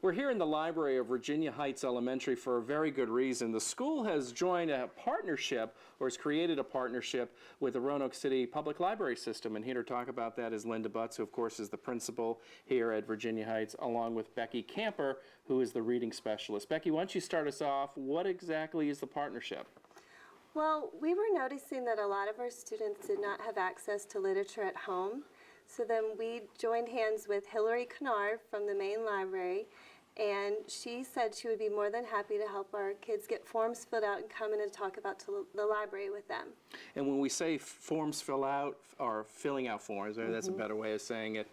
We're here in the library of Virginia Heights Elementary for a very good reason. The school has joined a partnership, or has created a partnership with the Roanoke City Public Library System. And here to talk about that is Linda Butts, who of course is the principal here at Virginia Heights, along with Becky Camper, who is the reading specialist. Becky, why don't you start us off? What exactly is the partnership? Well, we were noticing that a lot of our students did not have access to literature at home. So then we joined hands with Hillary Kennard from the main library, and she said she would be more than happy to help our kids get forms filled out and come in and talk about the library with them. And when we say forms fill out, or filling out forms, maybe that's a better way of saying it,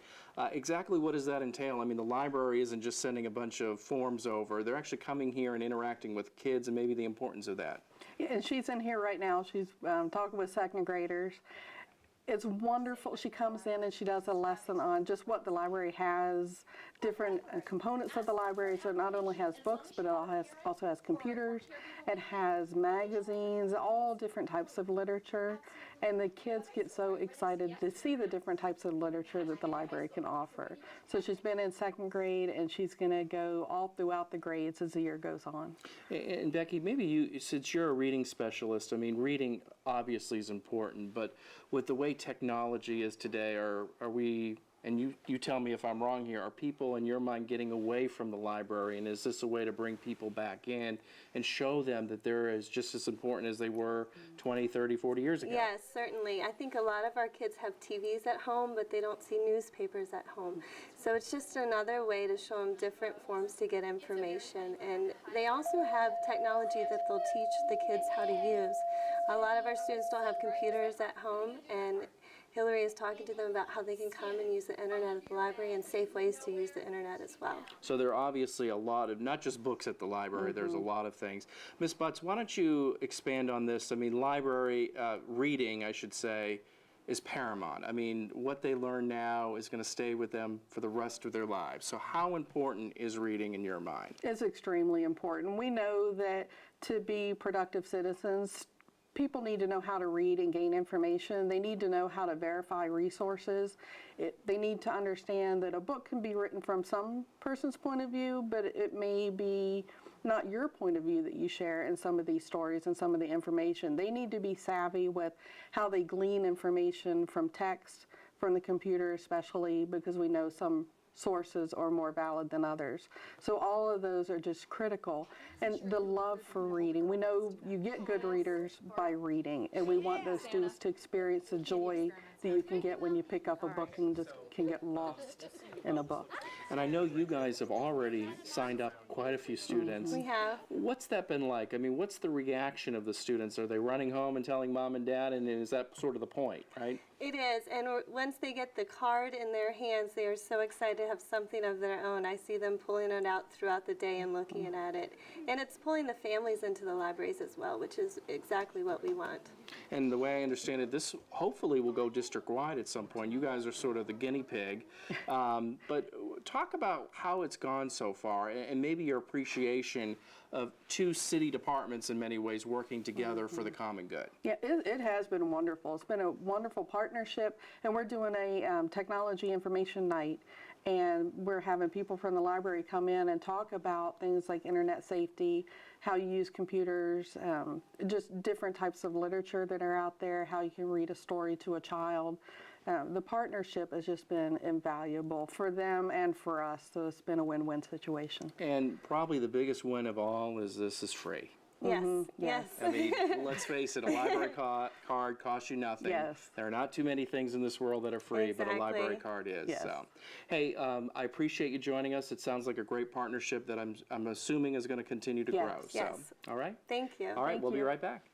exactly what does that entail? I mean, the library isn't just sending a bunch of forms over. They're actually coming here and interacting with kids, and maybe the importance of that. Yeah, and she's in here right now. She's talking with second graders. It's wonderful. She comes in and she does a lesson on just what the library has, different components of the library. So it not only has books, but it also has computers. It has magazines, all different types of literature. And the kids get so excited to see the different types of literature that the library can offer. So she's been in second grade, and she's going to go all throughout the grades as the year goes on. And Becky, maybe you, since you're a reading specialist, I mean, reading obviously is important, but with the way technology is today, are we, and you tell me if I'm wrong here, are people in your mind getting away from the library, and is this a way to bring people back in and show them that they're just as important as they were 20, 30, 40 years ago? Yes, certainly. I think a lot of our kids have TVs at home, but they don't see newspapers at home. So it's just another way to show them different forms to get information. And they also have technology that they'll teach the kids how to use. A lot of our students don't have computers at home, and Hillary is talking to them about how they can come and use the internet at the library and safe ways to use the internet as well. So there are obviously a lot of, not just books at the library, there's a lot of things. Ms. Butts, why don't you expand on this? I mean, library reading, I should say, is paramount. I mean, what they learn now is going to stay with them for the rest of their lives. So how important is reading in your mind? It's extremely important. We know that to be productive citizens, people need to know how to read and gain information. They need to know how to verify resources. They need to understand that a book can be written from some person's point of view, but it may be not your point of view that you share in some of these stories and some of the information. They need to be savvy with how they glean information from text, from the computer especially, because we know some sources are more valid than others. So all of those are just critical. And the love for reading. We know you get good readers by reading, and we want those students to experience the joy that you can get when you pick up a book and just can get lost in a book. And I know you guys have already signed up quite a few students. We have. What's that been like? I mean, what's the reaction of the students? Are they running home and telling mom and dad, and is that sort of the point, right? It is, and once they get the card in their hands, they are so excited to have something of their own. I see them pulling it out throughout the day and looking at it. And it's pulling the families into the libraries as well, which is exactly what we want. And the way I understand it, this hopefully will go district-wide at some point. You guys are sort of the guinea pig. But talk about how it's gone so far, and maybe your appreciation of two city departments in many ways working together for the common good. Yeah, it has been wonderful. It's been a wonderful partnership, and we're doing a technology information night, and we're having people from the library come in and talk about things like internet safety, how you use computers, just different types of literature that are out there, how you can read a story to a child. The partnership has just been invaluable for them and for us, so it's been a win-win situation. And probably the biggest win of all is this is free. Yes, yes. I mean, let's face it, a library card costs you nothing. Yes. There are not too many things in this world that are free, Exactly. but a library card is. Yes. So, hey, I appreciate you joining us. It sounds like a great partnership that I'm assuming is going to continue to grow. Yes. So, all right? Thank you. All right, we'll be right back.